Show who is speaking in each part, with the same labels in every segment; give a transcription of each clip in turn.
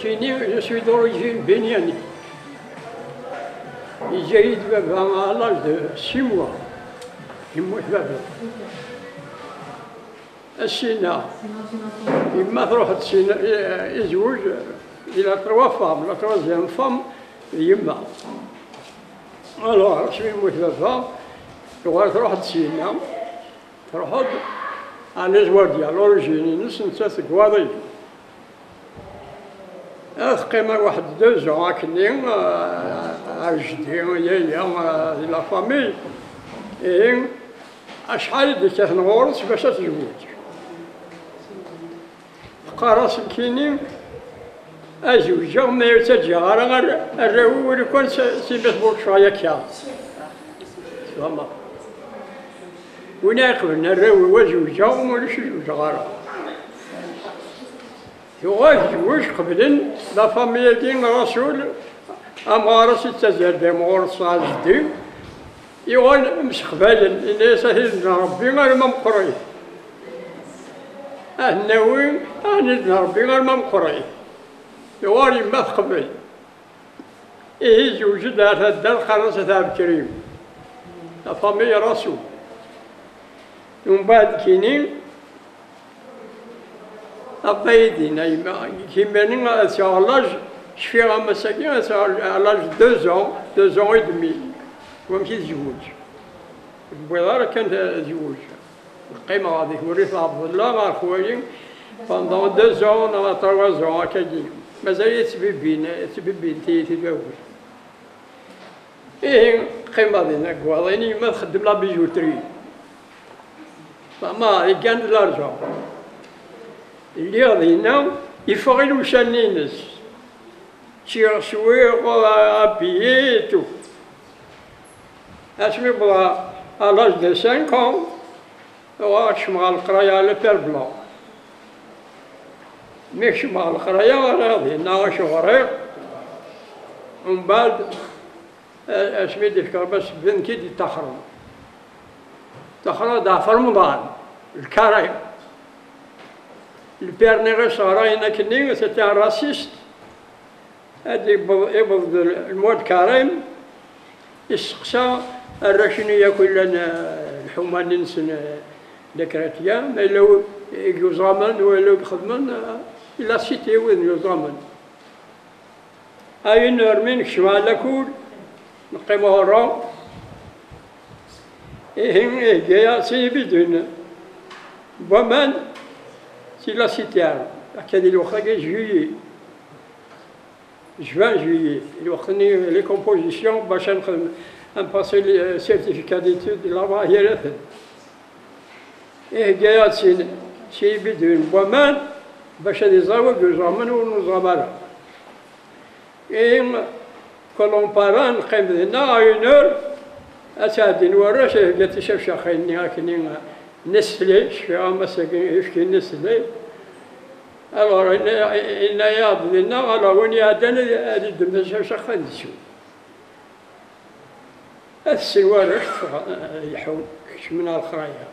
Speaker 1: Je suis d'origine bénienne. J'ai eu à l'âge de 6 mois. يموت بابا. السينا يما تروح السينا يزوج إلى 3 فام، لا 3 فام يما. ألوغ شوي يموت بابا تقدر تروح السينا تروح على الزواج ديال لوريجين نص نتا كواضي. قيمة واحد 2 ans هاكني جدي يايا لا فامي شحال ديك تنغورس باش تزوج. قراص كيني أزوجا ما يرتجع غير الراوي اللي كان سيبت بوك شوية كيا. فهمت؟ وين يقبلنا الراوي وزوجا وما ليش يزوج غير. يواجه قبل لا فاميليا ديال الرسول أمارس التزاد مغورس جدي يوال مستقبلا الناس هيدنا ربي غير ما مقري. النووي هيدنا ربي غير ما مقري. يوال ما تقبل. يوجد هذا الدار خلاص هذا الكريم. لا فاميليا رسول. ومن بعد كينين أبايدين كيما نينا سالاج شفيها مساكين سالاج 2 ans et demi ومشي تزوج. البيضة كانت تزوج. القيمة هذيك وريت عبد الله مع خويا pendant 2 ans ولا 3 ans هكاكي مازال تبيبين تيتزوج. القيمة دينا كواضيني ما تخدم لا بيجوتري. ما كان لارجون. اللي غادينا يفغي الوشانينس شي سويق ابييتو اسمي بلا الاج دو 5 ans واش مع القرايه على بير بلون مش مع القرايه غادينا واش غريق ومن بعد اسمي ديك بس بنتي دي تخرج دا في رمضان الكرايم. Le père Néresara كني c'était un raciste. هذا يبغض المواد كريم يسقسى الرشني ياكل لنا الحومه ننسن ذكرتيا ما لو يوزامن ولا يخدمن إلا سيتي وين يوزامن. أي نرمين شمال كول نقيمه الرام. جايا سيبيدون ومن c'est la citerne. كان الوقت جويي juin juillet الوقتني لي كومبوزيسيون باش نخدم نباسي لي سيرتيفيكا ديتود لابا هي رفد. جايات سي بدون ومان باش يزاوج زمان ونزامر. كلهم باران نقيم هنا عينور أسعد وراش قالت شاف شاخيني هاكني نسلي شفيها مساكين يشكي نسلي. alors إن ياب لنا على وين يعدنا هذه الدم شاخين نسو. السوار يحون من الخرايا.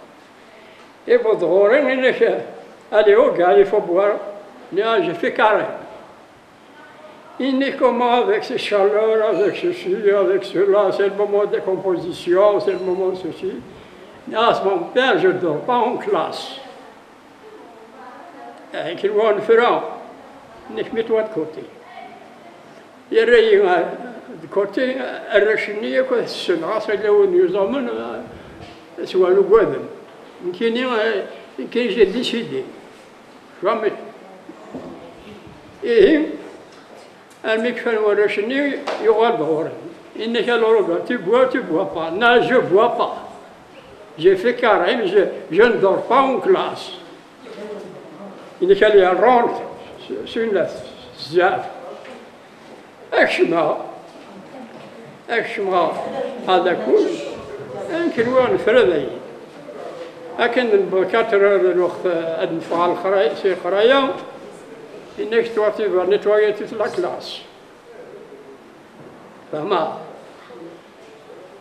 Speaker 1: يبغى ظهورين إن شاف اليو قال يفبوار نياج في كاري. Il n'est comment avec ces chaleurs, avec ceci, avec cela, c'est le moment de composition, c'est le moment de ceci. À mon père, je ne dors pas en classe. Qu'il voit un ferrand, mets-toi de côté. Il y a de côté, un rachinier, c'est une race là où nous emmène, soit le Guadem. Qui j'ai décidé. Jamais. Et un mec fait un rachinier, il aura le droit. Il n'est qu'à l'orgue, tu bois pas. Non, je ne bois pas. J'ai fait carême, je ne dors pas en classe. Il est allé à rentre sur une zaf. أكشمها هذا كل يمكن وان فرذي. لكن بكثرة الوقت أدفع الخرايا سي خرايا إنك تواتي نتواجد في الكلاس. فما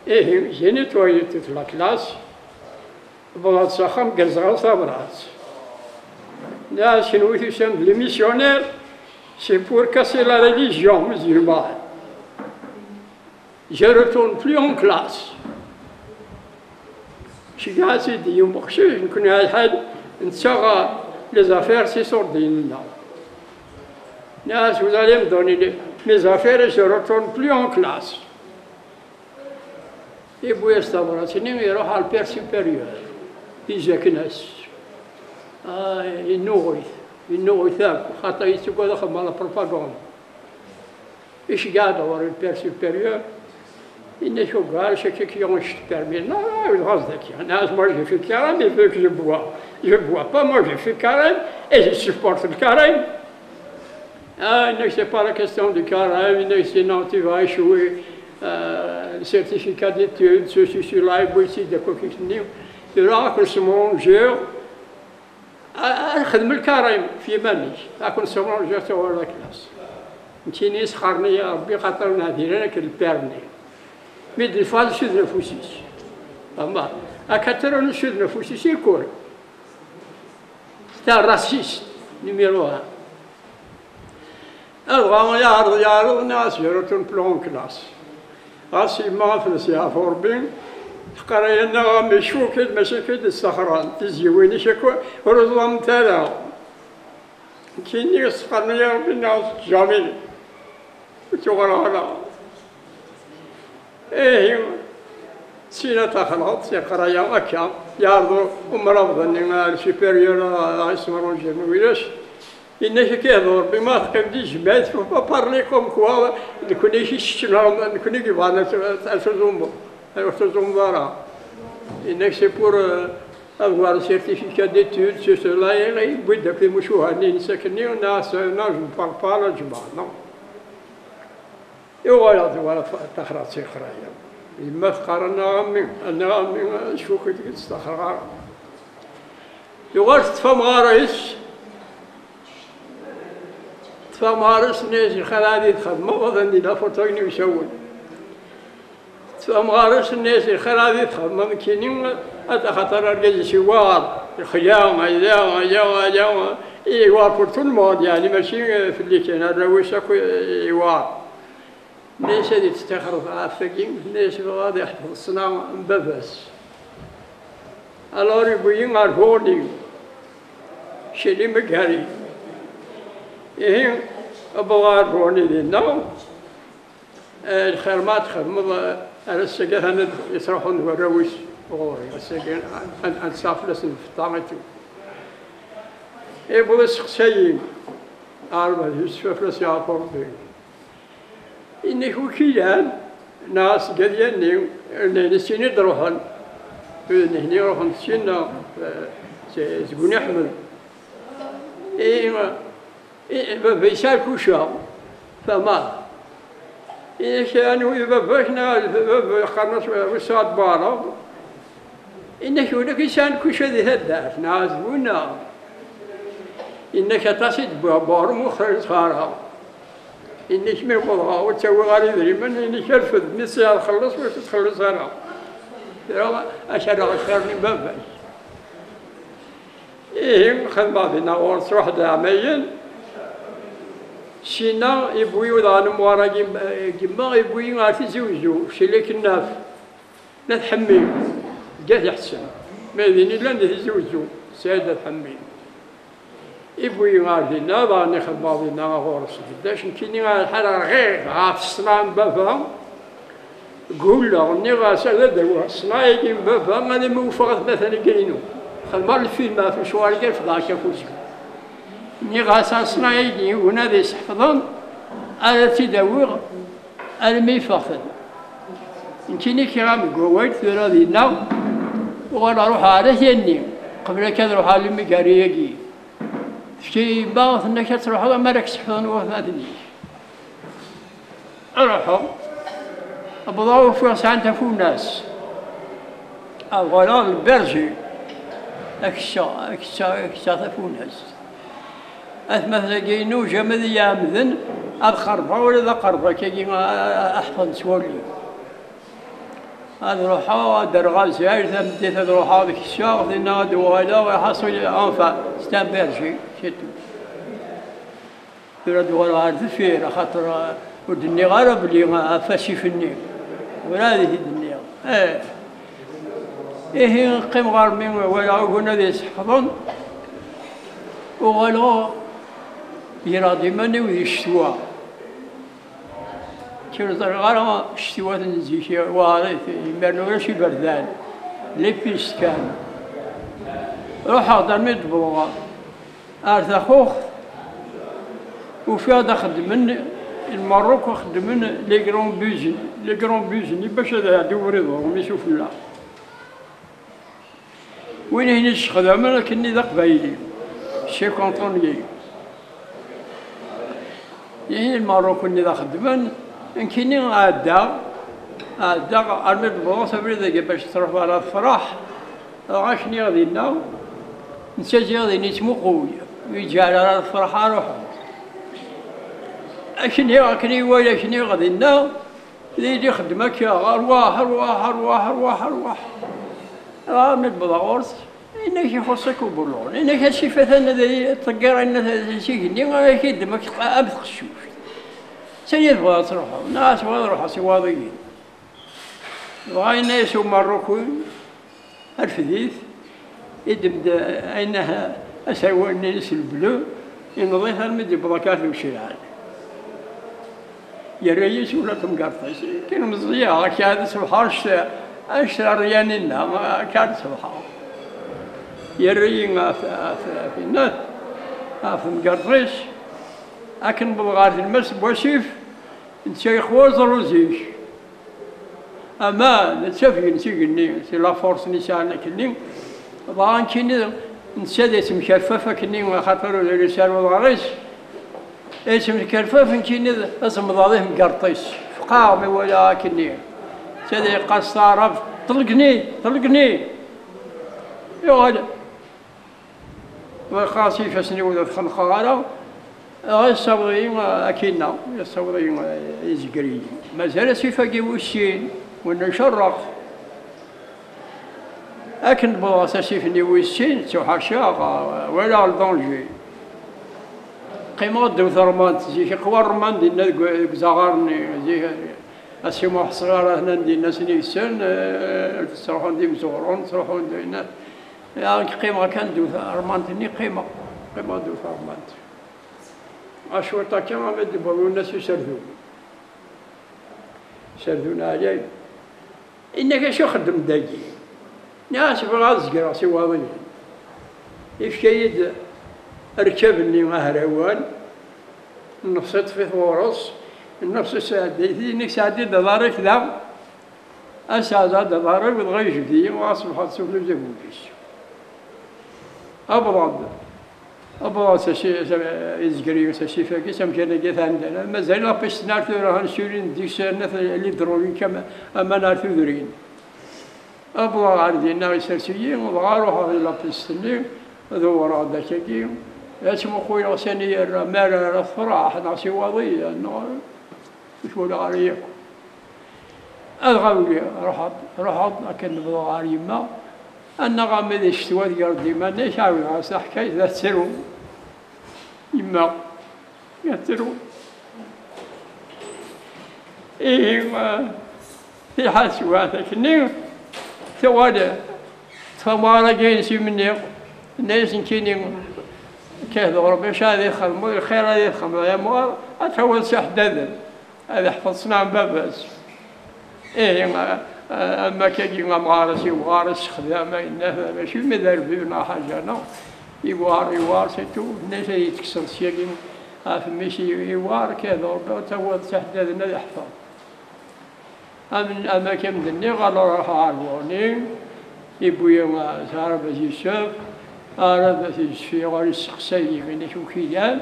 Speaker 1: إيه جيني تواجد في الكلاس. بغض سخم جزرة صبرات Là, chez nous, nous sommes les missionnaires, c'est pour casser la religion musulmane. Je ne retourne plus en classe. Je suis assez dit, je connais les affaires, c'est sur des noms. Là, vous allez me donner mes affaires et je ne retourne plus en classe. Et puis, il y a le père supérieur. Il y a il nourrit ça, il se voit dans la propagande. Et je garde avoir le père supérieur. Il n'est pas chez qui ont permis. Non, moi j'ai fait carême, il veut que je bois. Je ne bois pas, moi j'ai fait carême et je supporte le carême. Ah, il n'est pas la question du carême, sinon tu vas échouer le certificat d'études, ceci, cela, et ici, de quoi que ce soit. Tu verras que ce mongeur, خدم الكريم في مانيش أكون سمع جات ولا كلاس نتيني سخرني يا ربي خاطر نادي أنا كالبيرني ميد الفاضل شد نفوسيش أما أكثر نشد نفوسيش يكون تاع راسيست نيميرو 1 أبغى يعرض الناس يرتون بلون كلاس راسي ما فلسي أفوربين قرينا مشوكل مشاكل الصخران تزيويني شكو ورزوام تالا كيني يسقرني يا ربي الناس جميل وتغرى إيه سينا تخلط سيقريا أكا يعرضوا ومرضني مع السوبريور اسمه جميلش إنه كيهضر بما تقبدي جمعت فبارلي كوم كوا نكوني شيشنا نكوني كيفانا تزومبو C'est pour avoir un certificat d'études, c'est cela, et oui, depuis que je suis venu, je ne parle pas là, non. Et voilà, voilà, تخرج سيخرج. ما تقارنا أنا شو كنت تستخرج. يقول تفهم غارس ناس الخلادي تخدم ما وظني لا فوتويني ويسوون. فمغارس الناس الخلادي تخدم كيني خاطر الجيش شوار الخيام هيا إيوار pour tout le monde يعني ماشي في اللي كاين الرويش اكو إيوار الناس هذه تستخرج عافاكين الناس غادي يحفظ الصناعة مبابس الور يبغي يعرفوني شيلي مكاري إيه أبغى يعرفوني دينا الخير ما تخدم على السجن هند يسرحون وراويش غوري السجن أنصاف لسن في طامتو إبو السقسيين أربعة يوسف فلس يعطون بي إنه كيان ناس قدياني نسيني دروحن نهني روحن سينا زقون يحمل بيسال كوشا فما إيه كانوا يببشنا قرنص وساد بارا إنك ولك إنسان كوشا ذي هداش نازبونا إنك تصد بار مخرج خارا إنك من قضاء وتسوي غالي ذري من إنك يرفض نسيا تخلص وتتخلص هرا أشار الخير من ببش إيه خذ بعضنا ورس واحدة عميا سينا يبوي وضعنا موارا جمع يبوي غاتي زوجو شليك الناف لا تحمي قاعد يحسن ما ذيني لا نتزوجو سيادة تحمي يبوي غادي ناضا ناخذ بعضنا غورس قداش نكيني الحرارة غير عاف الصنام بابا قول له اني غاسا لا دوا صنايعي بابا انا موفقت مثلا كاينو خل مر الفيلم في شوارع في ذاك فوسك ني غاسا صنايعي ونادي يحفظون على تدور الميفاخذ نكيني كرام قويت ثلاث دينا وغانا روح على ثاني قبل كذا روح على المكاريكي شي باغ انك تروح ما راكش تحفظون وفاتني اروحوا أبغى فرصة عند فوناس أبغى البرجي أكشا فوناس أثمث جينو جمد يامذن أبخربا ولا ذا قربا كي أحفظ سوري هذا روحها درغال زايد بديت هذا روحها ذيك الشهر ذي ناد وهذا ويحصل أنفع استنبر شيء شتو يرد ولا هذا فيه خاطر ودني غرب اللي فاشي في النيل ولا هذه الدنيا إيه قيم غارمين ولا قلنا ذي حضن وغلو يرادي مني ويشتوى كيف غارما اشتوى تنزيشي وهذا يمرنوا شي بردان لبيس كان روح هذا مد بلغة أرث أخوخ وفي هذا خدم المروك خدم لي كرون بيزن باش هذا دوريضهم يشوف الله وين هنا الخدمة لكني ذا قبايلي شي كونطونيي يعني المروك اللي ذا خدمان يمكنني عادا أرمي بالبلاصة بريدة باش تروح على الفرح عاشني غادي لنا نساجي غادي نتمو قوية ويجي على الفرح أروح أكني ولا أكني غادي لنا اللي يخدمك أرواح أرمي بالغورس إنك يخصك وبلون إنك هادشي فاتنا تقرا إن هادشي كني غادي كيدمك أبد خشوش سيد بغا تروحو ناس بغا تروحو سواضيين بغاينا يسو مروكوين الفديث يدمد أينها أسوى الناس البلو ينضيف المدي بضكات وشيعان يا ريس ولا تمقرطس كان مزيا كاد سبحانش أشترى ريانينا ما كان سبحان يا رينا في الناس في مقرطس لكن بلغات المس بوشيف نشيخ وزر وزيش أما نتشافي نسيقني سي لا فورس نسانا كني ضان كني نساد اسم كرفافة كني خاطر الرسال والغريس اسم كرفافة كني اسم ضاضيه مقرطيس فقام ولا كني سادي قصارف طلقني يقعد وخاصي فسني وذا خنخارة الصوضيين أكيدنا الصوضيين يزقري مازال سيفاقي وشين ونشرق لكن بلاصة سيفني وشين سوحا شاقة ولا الدونجي قيمة دو ثرمانت زي قوار رمان دينا زغارني زي السموح صغار هنا دينا سنيسن تروحون ديم زغرون تروحون دينا يعني قيمة كان دو ثرمانتني قيمة دو ثرمانت أشورتا كما مدبروا الناس يسردون علي إنك شو خدم داجي ناس بغاز قراسي واضحين يفكيد ركبني مهروان نفسد في ثورس النفس سادتي إنك سادتي دارك ذا أسادة دارك وتغير جدي وأصبحت سفل زبوبيش أبغى يزقري وساشي فاكي سمكنا جيت عندنا مازال لابيس نعرفو راه نسولين ديك السنة اللي ضروري كما أما نعرفو ذرين أبغى عندنا يسرسيين وبغى نروح على لابيس تني ذو راه داكي اسمو خويا غساني مال الفرح نعسي وضيع مش ولا عليك أدغى روح لكن بغى على يما أنا غامض اشتوى ديال ديما نشاوي غاسا حكاية ذات سرو يما يترو إيه في حال سواثك نيو ثوالي ثمارة جينسي مني الناس كيني كيهضر باش هذا يخدموا الخير هذا يخدموا يا مو أتحول سحدد هذا حفظنا عن باباس إيه أما كي مغارس خدامة إنها ماشي مدربنا حاجة أنا يوار سيتو الناس يتكسر الشيء ماشي يوار كذا تو تحددنا يحفظ أما كم دني قالوا راح عرفوني يبويا سعر بزي الشاف عرف في غير السقسي من شو كيان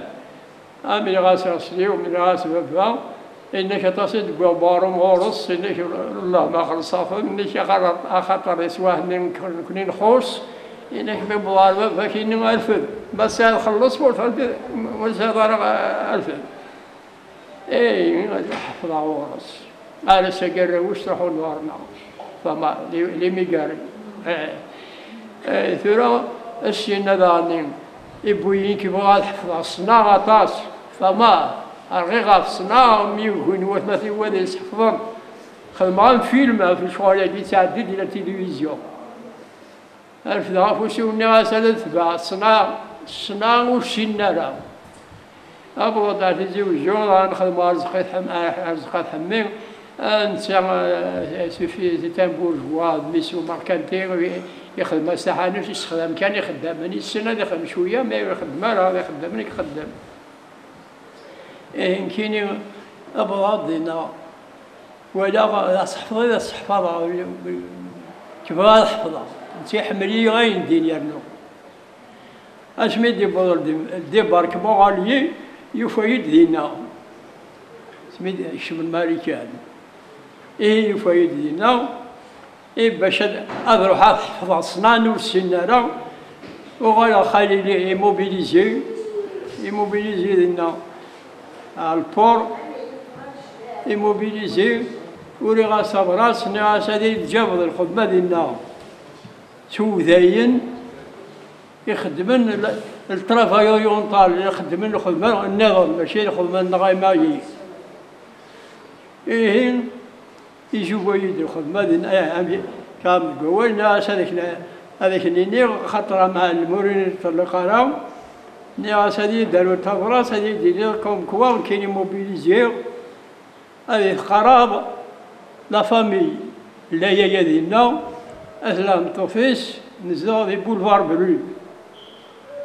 Speaker 1: أمن غاس رسلي ومن غاس بابا إنك تصد ببارم غرس إنك الله ما خلصاف إنك أخطر يسواه نكونين خوص إنك ببوار فكين ألفد بس هذا خلص والسادة ألفد إيه حفظ غرس قال سجر وش راحوا نورنا فما لي ميقاري ثورة السن ذاني يبوين كيبغى الحفظ الصناعة طاس فما الغيغة في الصناعة ميوهن وثلاثي ودي حفظن خدمان فيلم في الشغل اللي تعدد إلى التلفزيون ألف ضعف وسوني غاسل تبع الصناعة والسنارة أبغى تعطي زوجون نخدم أرزقات حمين في تنبورجوا ميسو ماركانتي يخدم استحانوش يستخدم كان يخدمني السنة يخدم شوية ما يخدم راه يخدمني يخدم يمكن أبغى دينا ولا صحفظة الصحفظة كيف غنحفظها انت حملي غاين دين يرنو اشمي دي بارك بوغالي يفايد دينا سميت شوف الماريكان يفايد دينا باش اروح احفظ الصنان والسناره وغالا خالي لي يموبيليزي دينا البور يموبيليزي وري غاسا براس ناس هادي تجابد الخدمه ديالنا سوداين يخدمن الترافايونطال يخدمن الخدمه النظام ماشي الخدمه النغمائيه يجوا ويد الخدمه ديالنا كامل قول ناس هذيك اللي خطره مع المورين القراو ناس هادي داروا تفراس هادي ديالكم كوان كاين موبيليزيو هذه قرابه لا فامي لا يا ديالنا أهلا طوفيس نزلوا في بولفار برو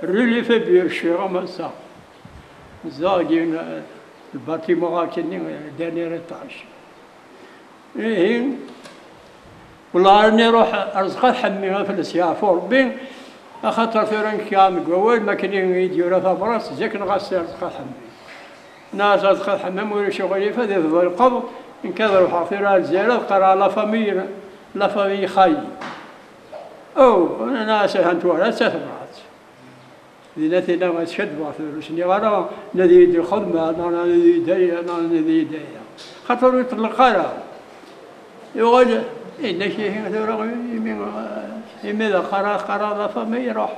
Speaker 1: اللي في بيرشيغا مسا نزلوا جينا الباتيمون كاين داني ريطاج والله راني نروح أرزقات حميها في السيافور بين خاطر ثوران كامل قوال ما كان يديروا ثبراس زيك نغسل أرزقات حمي ناس أرزقات حمام ولا شغلي فهذا القبض إن كذا روح ثوران الزيارة قرا لا فامي خاي أو ناس هانتوارا ثبرات ذي ما تشد واثور شني غرا الذي يدير خدمة أنا الذي يدير خاطر يطلق يقول إن شيء هذا يميل قرا لا فامي يروح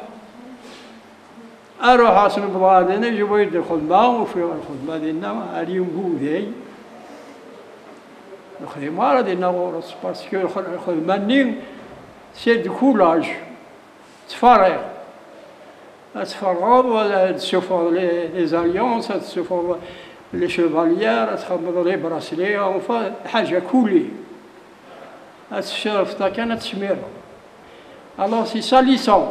Speaker 1: أروح أصل بلادنا يجيبوا يد الخدمة وفي الخدمة ديالنا اليوم هو ذي الخدمة ديالنا غورس باسكو الخدمة نين سي دو كولاج تفرغ ولا تشوفوا لي زاليونس تشوفوا لي شوفاليير تخبطوا لي براسلي حاجة كولي الشرف كانت تشمير الوغ سي ساليسون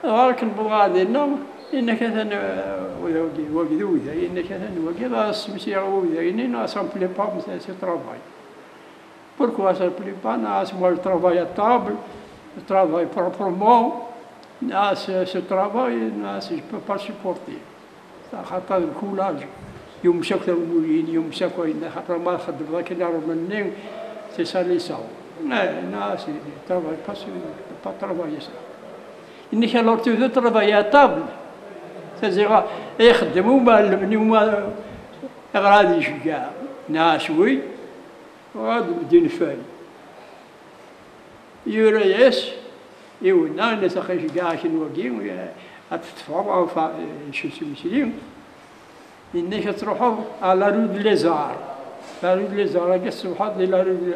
Speaker 1: غالك البلغة ديالنا إنك وقد وذا إنك وقد سمسي وذا ça me plaît pas ce travail. Pourquoi ça ne plaît pas? Moi je travaille à table, je travaille proprement, ce travail je ne peux pas supporter. خاطر الكولاج يوم شكل المولين يوم شكل خاطر ما خدم ذاك اللي راه منين سي ساليسون ناس travail pas travailler ça. إنك لو تبدو تربايا طابل تزيغا يخدموا معلمني وما غادي يشجع ناشوي وغادي بدين فاي يوريس يونا الناس خيشجع شنو وقيم أتتفرعوا شو سمسلين إنك تروحوا على رود ليزار لا رود ليزار قص واحد لا رود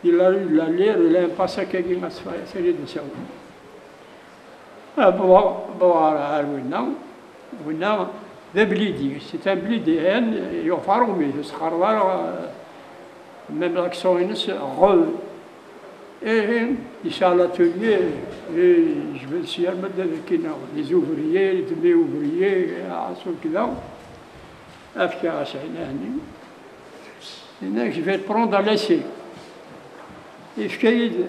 Speaker 1: لا لير لا باسا كي ما سيري نساو بوار ونا ذا بليدي سي ان بليدي يغفروا ميه سخروا ميم لاكسون ينس غول ان شاء الله تولي جو سي مد كينا لي زوفريي لي تبي اوفريي عصو كذا افكار شعلاني هناك جو في بروندر لاسي يفكايد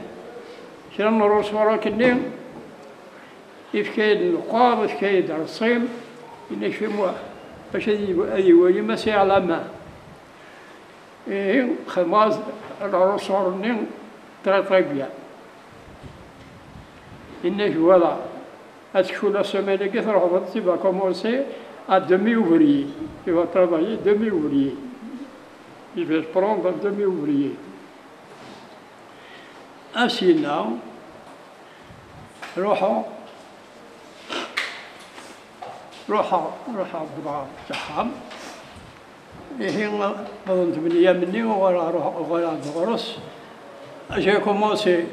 Speaker 1: كان نروح وراك النيم يفكايد النقاب يفكايد الرصيم إنك في موا باش هذي ولي ما سي على ما خماز الرسول نين تري بيان إنك فوالا هتكون لا سيمين كي تروح tu vas commencer à demi-ouvrier tu vas travailler demi-ouvrier il va prendre un demi-ouvrier أمشينا روحوا بضاعة تاعهم. هي نظن 8 مني وغلا غرس اجي كومونسي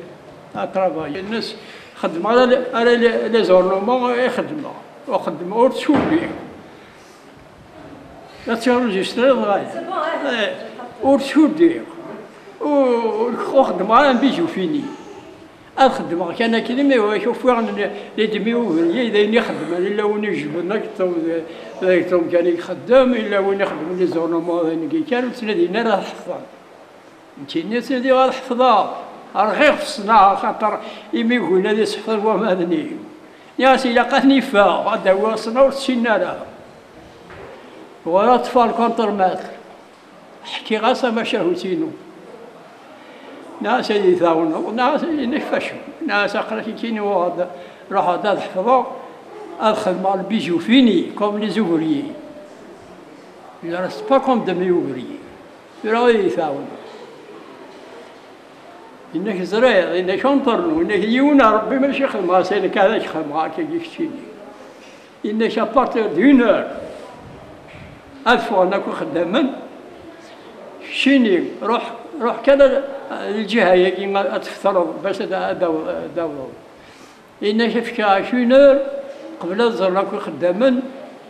Speaker 1: اترافاي. الناس خدموا على لي زورنمون يخدموا وخدموا ورتشوفي لا تيرجستري غاية ورتشودي وخدموا على بيجو فيني الخدمة كان كلمة ويشوف وين لي دميو إذا يخدم إلا وين يجبرنا كتوم كان يخدم إلا وين يخدم لي زورنمون كانوا تنادينا راه الحفظة نتينا تنادي راه الحفظة راه غير خصنا خاطر إمي يقول هذا سحفظ ومهدني يا سي لقاتني فا هذا هو صنا ورتشينا راه ولا طفال كونتر ماتر حكي غاسا ما شاهوتينو ناس يثاونوا وناس ينفشوا ناس اقرا كينو هذا راح هذا حفظوا الخدمه بيجو فيني كوم لي زوفريي لا رست با كوم دي ميوفريي راهو يثاونوا انك زريع انك شنطرنو انك يونا ربي ماشي خدمه سين كذا خدمه كيكشيني انك ابارتير دون اور الفوا انك خداما شيني روح كذا الجهه هي تفترض باش داوروا إن شفت 20 اور قبل الزرق خداما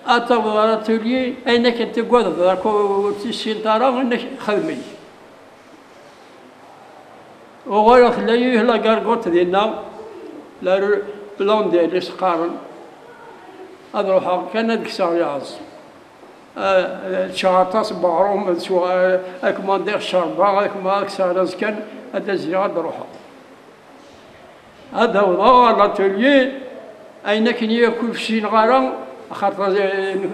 Speaker 1: اتوا اتولي اينك انت قاد راكو تسينطارا انك خدمي وغير خلايه لا كارغوت ديالنا لا بلون ديال السقارن هذا روحها كان هذيك الساعه يعز شاطاس بعروم سواء كوماندير شربا كما سارز كان هذا زياد روحها هذا هو لاتوليي اين كان ياكل شي نغارا خاطر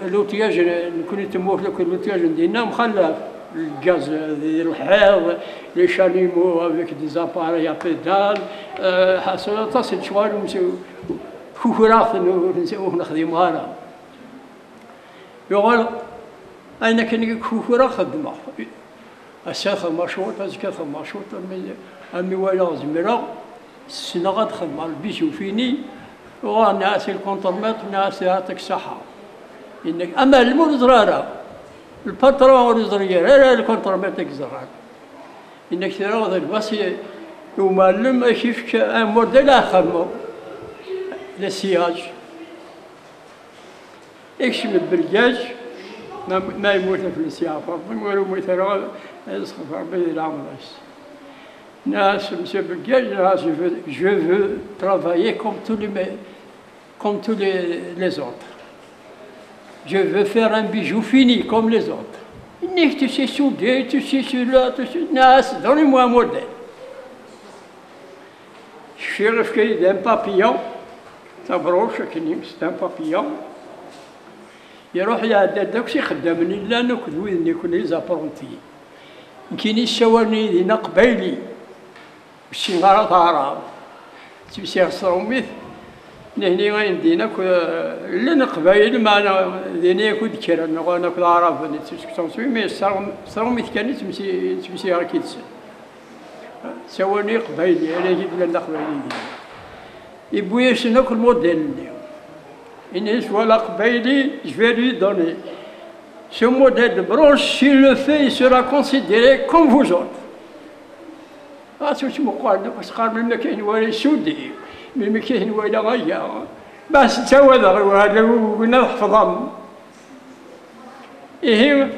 Speaker 1: لوتياج نكون تموت لك لوتياج ديالنا مخلف الغاز ديال الحيض لي شانيمو افيك دي زاباري ا بيدال حصل تصل شوال كوكراخ نخدموا انا يقول أين كان كوكورا خدمة الساخ مشروط أزكى مشروط أمي ولا زميرة السنة غاد خدمة البيجو فيني وناس الكونترمات وناس يعطيك صحة إنك أما المرزرارة الباترون والزرير الكونترمات زرار إنك ترى بس يمعلم كيف موديل آخر للسياج يكشم البرجاج ما يموت في السيافة ولا يموت راه يسخف ربي العمر ناس مسيو برجاج ناس je veux travailler comme tous les autres. Je veux faire un bijou fini comme les autres. إنك tu sais souder, tu sais cela, tu sais ناس donnez-moi un modèle. شيرف كي d'un papillon تبروش كنيم c'est un papillon يروح يعدل داكشي خدامني لا ناكل ويني كل لي زابرونتي كاين الشواني دينا قبايلي شي نهار طارا تمشي الصوميت هني غندينا لا قبايل ما انا ديني كود كيرا ناكل عرب تسكتونسوي مي الصوميت كانت تمشي غير كيتس شواني قبايلي انا جيت لنا قبايلي يبويا شنو ناكل موديل Il soit je vais lui donner ce modèle de bronze. S'il le fait, il sera considéré comme vous autres. Ah, c'est ce que je crois. Parce que même quand il voit les soudés, même quand il voit les rails, bah c'est ça où il a نحفظهم. إيه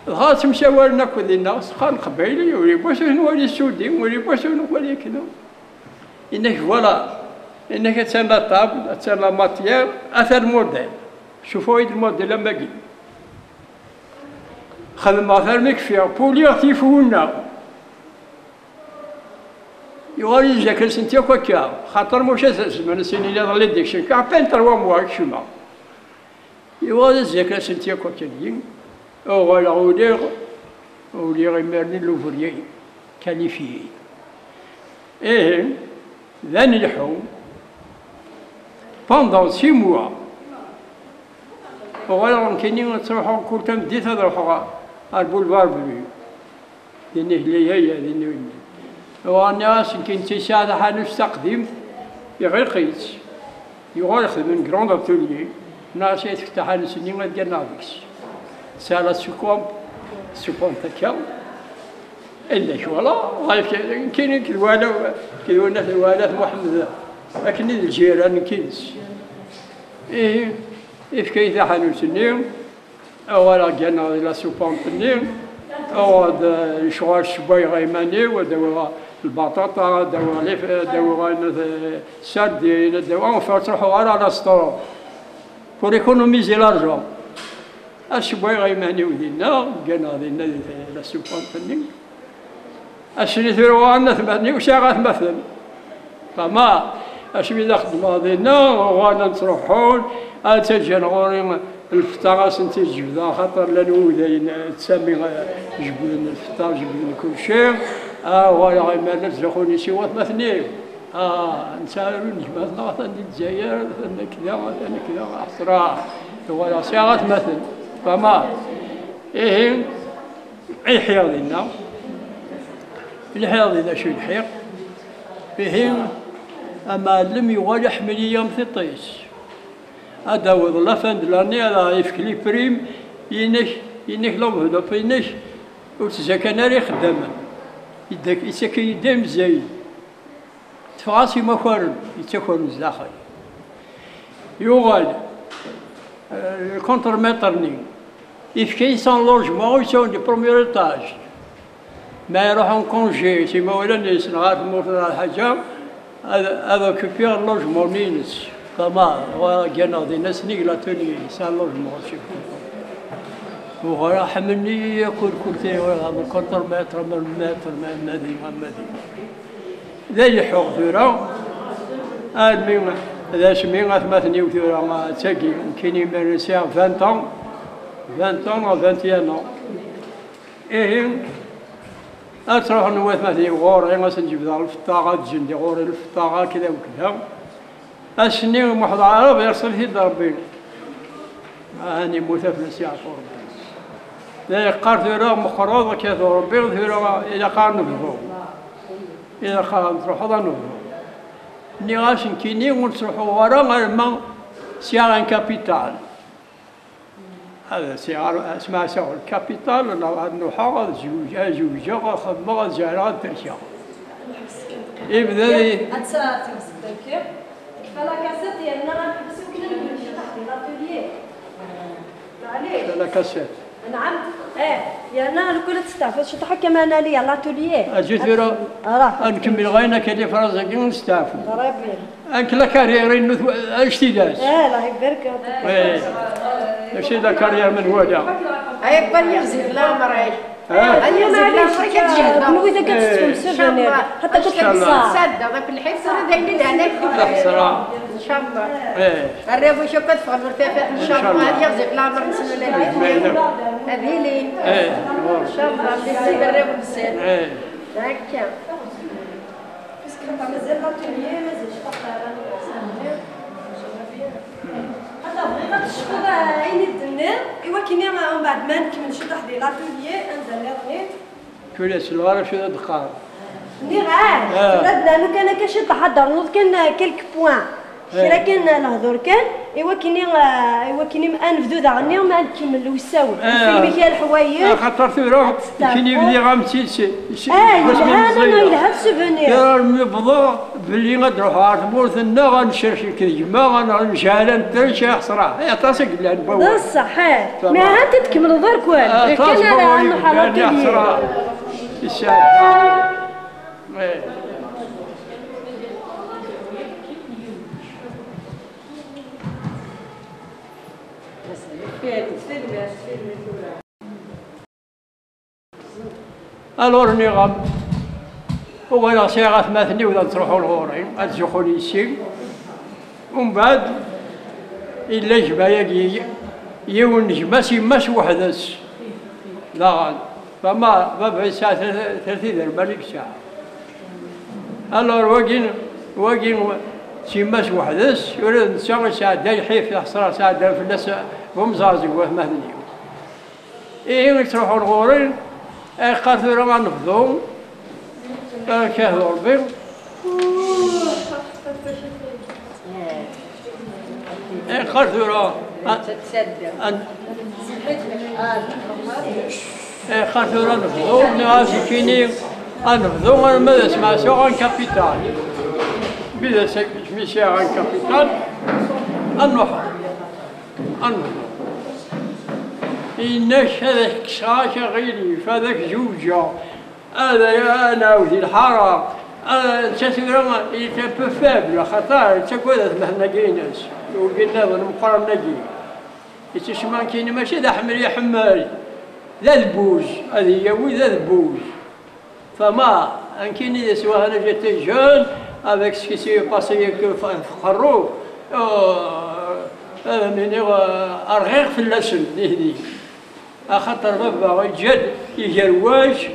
Speaker 1: الغاز مشى ورنا كل الناس خان قبيلي وليبوسوا نولي سودي وليبوسوا نولي كذا. إنك فوالا إنك تسمى الطابل تسمى ماتيير أثر موديل شوفوا هيد الموديل لما جي خدم أثر مكفية بولي يعطيفونا يغالي جاك سنتيا كوكا خاطر موش زمان سنين اللي ظلت ديك شي كاع بين 3 موا كشما يغالي جاك سنتيا كوكا ديك أو غالا ولي غيمرني لوفريي كاليفيي إيه ذا نلحو pendant 6 mois وغير كاينين تروحوا كل كان بديت تروحوا على البولفار بلو ديني هليا ديني والناس كاين تيساعد حانوت تقديم غير قيس يغال يخدم من كروند اتوليي ناس يتفتح على سنين ما ديال نافيكس سالا سوكوم تاكا الا شوالا كاين كدوالا كدوانا الوالد محمد لكن الجيران كينس كيف حانوت النيم أولا جانا لا سوبون النيم أو شغال شوي غيماني ودوا البطاطا دوا السردين دوا فتروحوا على ستورو pour économiser l'argent. الشوي غيماني ودينا جانا دينا لا سوبون النيم أشري ثروان ثمانية وشاغات مثل فما أشبي نخدم دينا وغانا نروحون أتجن غوري الفطار سنتي الجبدة خاطر لنودين تسمي جبدنا الفطار جبدنا كل شيء ولا غير نرزقوني سوا مثنين نسالو نجمعنا مثلا الجزائر مثلا كذا مثلا كذا أسرع ولا ساعات مثل فما حياضنا الحياض إذا شو الحيق فيهم أما لم يغال يحمل يوم في الطيس هذا وظل فند لاني هذا يفكلي بريم ينك لهم هذا فينك وتزكى خدامة يدك يسكي يدم زي تفاصي مخرن يتكون زاخل يغال الكونتر مترني يفكي سان لوجمون يسون دي بروميير ايتاج ما يروحون كونجي سيما ولا نيس نغاد مورنا الحاجة هذا كبير لوجمون نينس كما وجانا دي ناس نيغلا توني سان لوجمون شوفوا وغلا حملني ياكل كل شيء ولا من كونتر متر من متر من مدينة ذا يحوق ثورة المهم هذا سمينا ثمانية وثورة تاكي كاينين من ساعة 20 ans 20 ans أو 21 ans أتروح نوث مثلي غوري مثلا نجيب ذا الفطاغة تجندي غوري الفطاغة كذا وكذا السنين واحد عرب يرسل في ضربين هاني مثافل ساعة ربي لا يقار ثورة مخروضة كذا ربي ثورة إذا قار نفضو إذا قار نروح هذا نفضو نيغاش نكيني ونروحوا ورا غير سيارة كابيتال هذا سيارة اسمها سيارة الكابيتال ولا نروحوا زوجة خدمة زيارات ترشا يبدا لي
Speaker 2: أتساعد تمسك فلا كاسات ديالنا غنحبسو كنا نمشي تحت لاتوليي
Speaker 1: لا كاسات
Speaker 2: نعم لأن الكل تستعفى تحكم أنا لي لاتوليي
Speaker 1: أجيت فيرا نكمل غينا كدي فرنسا نستعفى
Speaker 2: ربي
Speaker 1: أنك لا كارير اشتداس
Speaker 2: الله يبارك
Speaker 1: ماشي ذا كارير من ودا
Speaker 3: هاي كبر يغزل لا مرعي
Speaker 2: أنا معليش كنقول إذا كتستفهم سيفونير حتى كتصدق
Speaker 3: صدق في الحفصة دايرين هناك إن شاء الله الريب وشو كتفعل مرتفع إن شاء الله هذه يغزل لا مر نسمع لها هذه لي إن شاء الله بنسيب الريب ونسيب هكا
Speaker 2: بس كنت مازال لاتوليي مازالش هذا بغيت تشوف عيني الدنيا إوا كاين من بعد ما نكمل شي واحد لاتوليي انزل
Speaker 1: كل سلوار شو دقار
Speaker 2: ني غير ردنا كان كاش تحضر نوض كان كلك بوين كرا كان الهضور كان إوا كاين نبدو داغني وما نكمل ويساوي الفيلم كاع الحوايج
Speaker 1: خاطر ثورة كاين يبدي غامتي
Speaker 2: انا يلها السوفونير
Speaker 1: يا المبضو باللي غنروحوا عرفورثنا غنشرشي كيما غنمشي نترشي حصرا هي طاسك بلا نبوا
Speaker 2: بصح ما انت تكمل درك والو كان انا حاضر
Speaker 1: حصرا الشارع الور نيغام ولا صيغة مثني ولا تروحوا لغورين تزخون يسير ومن بعد إلا جبايا يون جماسي ماس وحدس لا فما بعد ساعة 30 ساعة الور واقين سي ماس وحدس يريد نساوي ساعة داي حيف يحصر ساعة داي في الناس ومزازق ومثني تروحوا لغورين قالوا راه غنفضوا كهذا ربي خاطر خاطر نفضو ناس كيني نفضو أنا ما اسمع سوغ كابيتال بدا مشي عن كابيتال النحو إنك هذاك كشاش غيري فهذاك جوجا هذا أنا ودي الحارة تسيرنا يتبع فابل خطر تقول هذا نجيناس وقلنا ذا المقرن نجي يتشمان كيني ماشي ذا حمل يحمل ذا البوج هذه يوي ذا البوج فما ان كيني يسوى انا جيت جون افيك سكي سي باسي فخرو مني ارغيق في اللسن هذيك خاطر بابا يجد يجرواج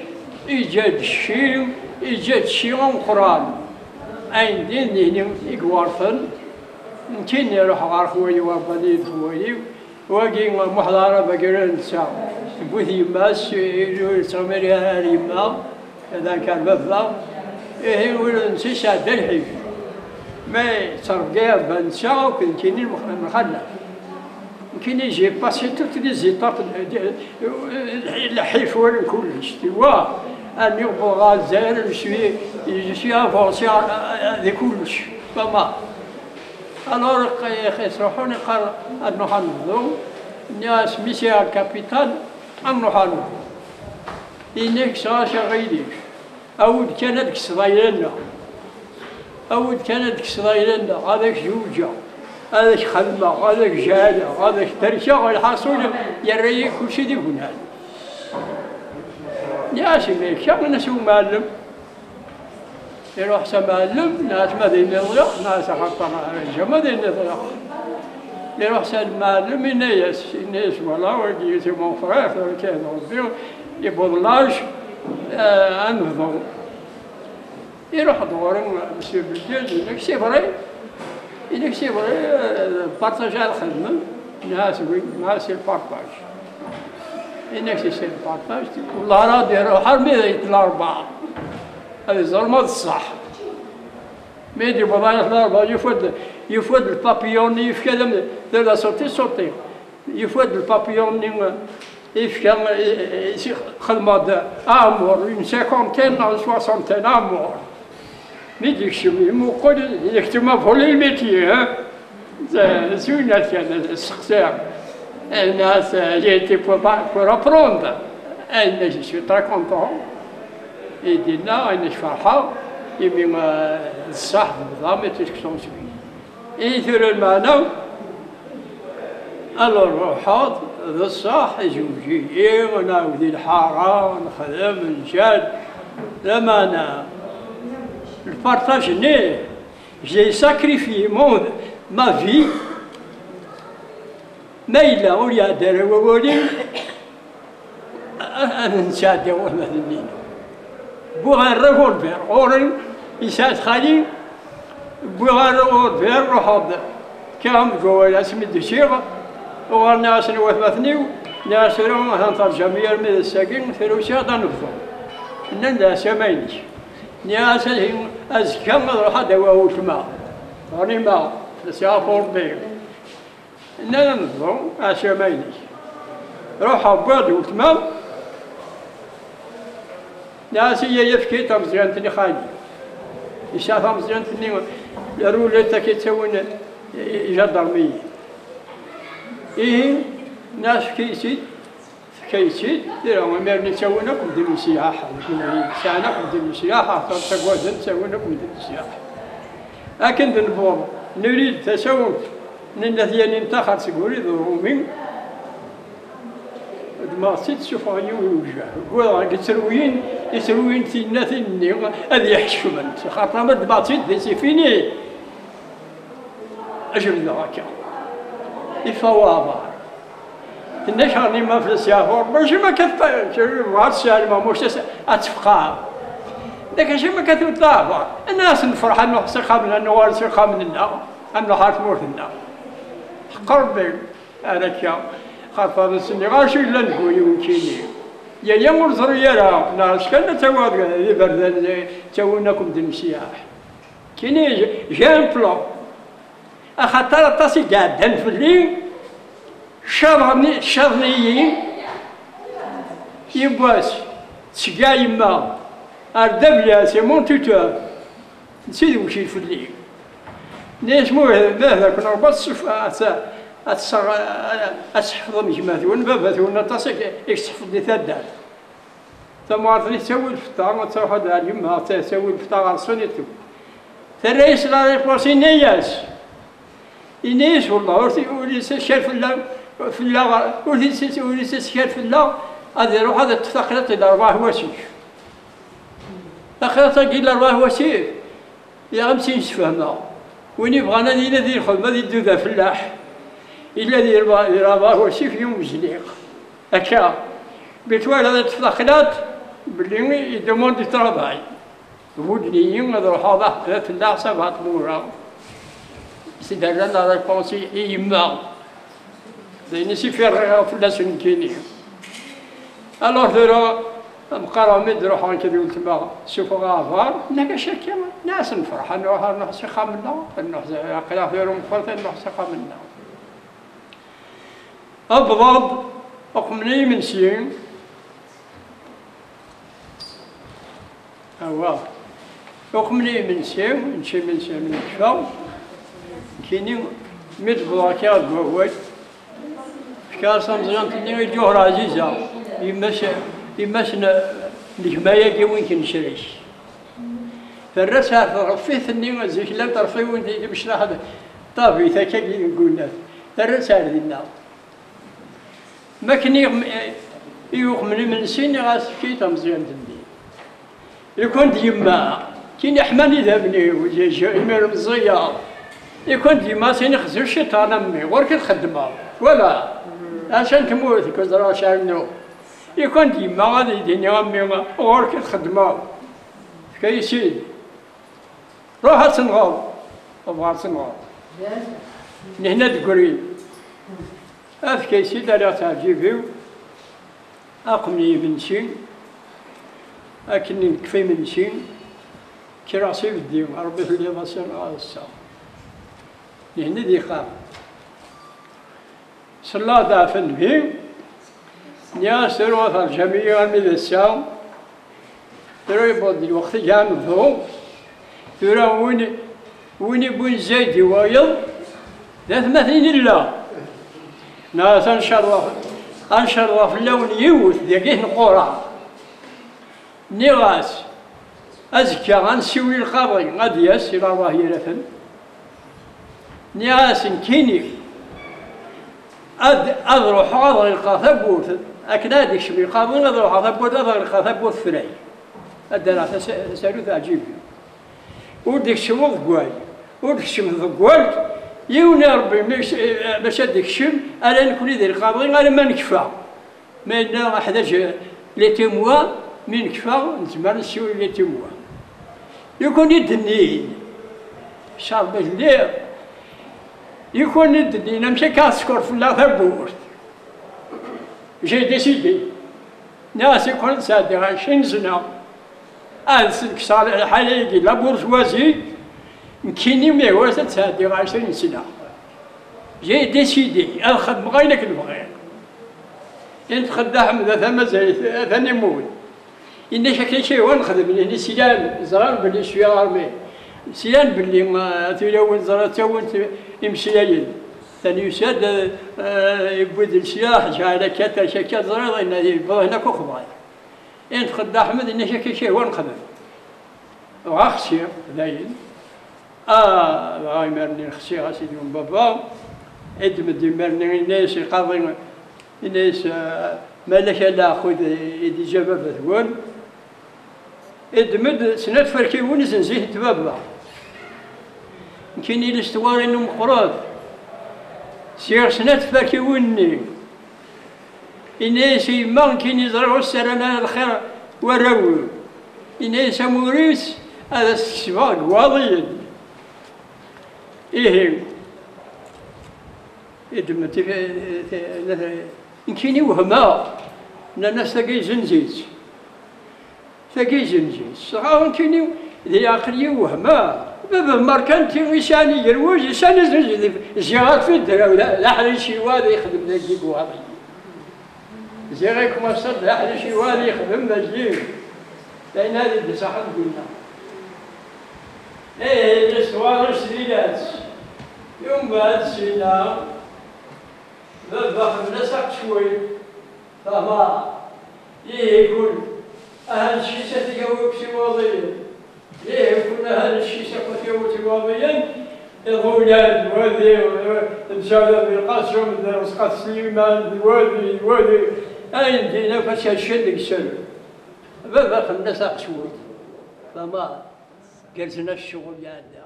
Speaker 1: يجد الشيم يجد شيم قران اين دين هنا يقوارثن كاين يروح غار خويا وبنيت خويا واقي محضره بقرن نساء بوث يماس يسميها يما هذا كان بابا إيه ولا نسي شاد الحيف ما ترقى بنسا وكن كاينين المخلة كاين يجي باسي توت لي زيطات الحيف ولا كلش توا أن يقبل غازال يجي افونسي هذا كلش فما alors يروحون يقال أنه حنظو الناس مشي على الكابيتال أنه حنظو إنك ساشا غيرك أود كانت كسضايلنا هذاك جوجا هذاك خدمة هذاك جهالة هذاك ترشا الحصول يريك كل شيء يقولها ناس اللي شغل نسو معلم يروح سمعلم ناس ما دين يضيق ناس خطر ما دين يضيق يروح سمعلم ينيس ولا ويجي يسمون فراخ كان ربي يبضلاش انفضوا يروح دور مسيو بالجيل انك سيبري بارتاج الخدمه ناس البارتاج انك سي البارتاج والله راضي يروح حرمي يطلع اربعه هذه ظلمة الصح ميدي بضايا الأربعة يفود البابيون يفكا لا صوتي يفود البابيون يفكا خدمة أمور une cinquantaine à soixantaine أمور ميدي يكشمي مقول يكتم فولي الميتي زوينة كان السقسام الناس جيتي pour apprendre et je suis très content يدينا أين فرحة يمين الصح بالنظام يتسكسون سوي يثير المعنى الروحات ذا الصح زوجي وناودي الحارة نخدم نجاد لمعنى البارتاج ني j'ai sacrifié ma vie ما إلا أولياء دار وولي أنا نساعد ومثلين بوغا الريفولفير أورين يساعد خالي بوغا الريفولفير روحو كام جوا اسمي الدشيغ وغانا سنو وثمثنيو ناس روم هانطر جميع من الساقين فيروسيا دانفضو نندا سماينش ناس هم أزكام روحا دواو تما راني ما سيافور بير ننفضو أسماينش روحا بوادو تمام ناس هي يفكي تمزيان تني خالي يشافها مزيان تني يرولي تاكي تسوين جدرمية إيه ناس كيسيد ديرهم ميرني تسوينكم دير السياحة سانكم دير السياحة تقعدن تسوينكم دير السياحة لكن دنبور نريد تسوق ننثيان انتخر تقولي ضرومين ما سيت شوفاني ويوجع قول يسروين تينا ثني هذه يحشمن خاطر ما دباتيت دي فيني أجل هكا الفوابار النشر ما في السيافور باش ما كثر واتسال ما مش اتفقا لكن شي ما كثر طابع الناس نفرح انه ثقه من النوار ثقه من النار انه حات مورث النار قرب هذاك خاطر السني غاشي لا نقول يمكنني يا يوم الزريرة ناس كنا تواد ذي بردان تووناكم دين السياح كيني جان بلو أخطر تصي قاعدين في الليل شرنيين يبواس تسقى يما أردبيا سيمون توتو نسيت وشي في الليل ليش مو هذا كنا بس أتحفظ مجمات ونبابات ونتصق يحفظ لي ثدار ثم عرفني تسوي الفطار وتروح هذا يما تسوي الفطار على صنيتو الرئيس لا يقوسي نياس إنيس والله وليس شاف في الله وليس شاف في الله هذا يروح هذا تفقرت إلى أربعة وسيف تفقرت إلى أربعة وسيف يا غمسين سفهمها وين يبغانا ذي الخدمة ذي الدودة فلاح إلا ذي أربعة وسيف يوم جليق هكا بتوال هذا تفقرت باللي يدومون دي تراباي ودنيين هذا هذا فلاح سبعة مورا سيدنا لا ريبونسي يما لأن سيفير فلاس كيني ألور ذرا مقارمة دروح عن كذا قلت ما شوفوا غافار نلقى شكل ناس نفرح إنه نحس خامنا إنه قلنا في يوم فرث إنه نحس خامنا أبغض أقمني من سين أوه أقمني من سين نشي من سين من كفاو كيني مد بلاكات بوي كان سامزغان تني جوهر عزيزة يمش نجمايا كي وين كنشريش فالرسالة رفيت اني زيك لا طرفي وين مش راح طافي ثكا نقول الرسالة ديالنا ما كني يوقمني من سيني غاس كي تمزيان تندي يكون ديما كي حماني ذابني وجا يمير مزيار يكون ديما سيني خزر الشيطان امي غير كتخدمها ولا عشان تموت كزرا شانو يكون ديما غادي يديني امي غير كتخدمها كيسيد روح تنغاض ابغى تنغاض هنا تقولي هذا كيسيد على تعجبي اقمني من شين اكني نكفي من شين كراسي بدي ربي في اللي بصير على الساعه هنا دي خام صلاة دافن به ناس روث الجميع من الساعه ترى يبغى الوقت جام ذو ترى وين بون زيد ويل ذات مثلين الله ناس ان شاء الله في اللون يوث دقيه نقورا نغاس أزكى غنسوي القبر غادي يسير الله يرثن ناس كيني أضرح أضرق ثبوت أكنادي شبي قابل أضرح ثبوت أضرق ثبوت فري أدنا تسألوا عجيب ودك شم ضقوال ودك شم ضقوال يوني ربي باش هديك شم أنا نكون ذي القابل أنا ما نكفى ما إنا أحداش لي تيموا من كفى نتمر نسوي لي تيموا يكون يدني شرب الليل يكون يدني نمشي كاسكور في الله ثبوت جي ديسيدي ناس يكون سادي 20 سنة كسال الحلايقي لا بورجوازي مكيني ما هو سادي 20 سنة جي ديسيدي الخدم غيرك نبغي انت خدام ذا مازال ثاني موت إن شكل شيء وين خدم لي سيلان زرار باللي شوية عربي سيلان باللي ما تلون زرار تون يمشي ليل ثاني يساد يبود السلاح جاء كتا شكل زرار إن هناك أخبار أنت خد أحمد إن شكل شيء وين خدم وأخسي ذاين غايمرني خسي غاسي من بابا ادمد يمرني الناس قاضي الناس مالك لا خذ يدي جبابة ثوان ادمد سنة فركي ونس نزيه تبابا كاين الاستوار انه مقراض سير سنة فركي وني إناس ما كاين يزرعوا السرنا الخير وراو إناس موريس هذا السباق واضي إيه ادمد كاين وهما الناس تاقي زنزيت تاقي زنزيت صغار كيني ذي عقلي وهما بابا ماركانتي ويساني يروج يساني زنزيت زيارات في الدرا لا حري شي واد يخدم ذاك بوهابي زيغي كما صد لا حري شي واد يخدم ذاك لأن هذه بصحة قلنا إيه الأسوار السريلات يوم بعد سينا بابا خمنا ساق شوي فما يقول أهل الشيء ستجاوب سواضيا يقول أهل الشيء ستجاوب سواضيا الغولاد وادي المساعدة بالقاسم مسقط سليمان وادي أين دينا فاش هالشد يسلم بابا خمنا ساق شوي فما قلنا الشغل يعني